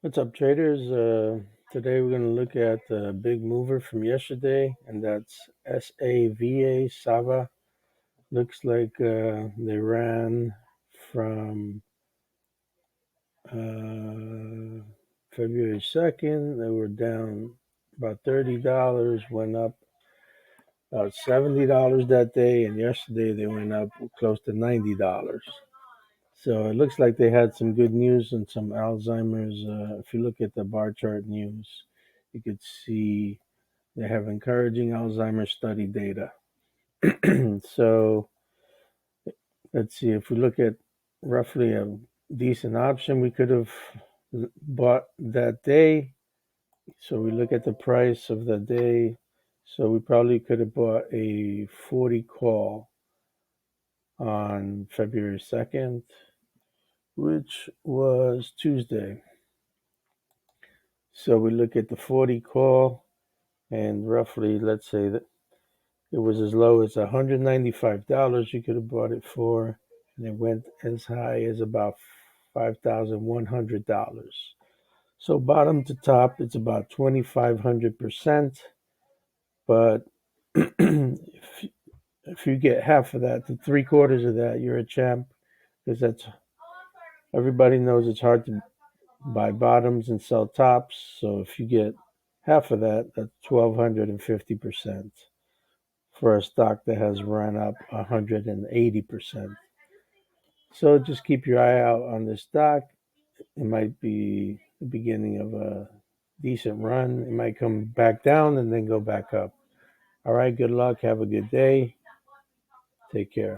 What's up, traders? Today we're going to look at the big mover from yesterday, and that's SAVA. Looks like they ran from February 2nd. They were down about $30, went up about $70 that day, and yesterday they went up close to $90. So it looks like they had some good news and some Alzheimer's. If you look at the bar chart news, you could see they have encouraging Alzheimer's study data. So let's see, if we look at roughly a decent option we could have bought that day. So we look at the price of the day. So we probably could have bought a 40 call on February 2nd, which was Tuesday. So we look at the 40 call, and roughly, let's say that it was as low as $195 you could have bought it for, and it went as high as about $5,100. So bottom to top, it's about 2,500%. But if you get half of that to three quarters of that, you're a champ, because that's everybody knows it's hard to buy bottoms and sell tops. So if you get half of that, that's 1,250% for a stock that has run up 180%. So just keep your eye out on this stock. It might be the beginning of a decent run. It might come back down and then go back up. All right, good luck. Have a good day. Take care.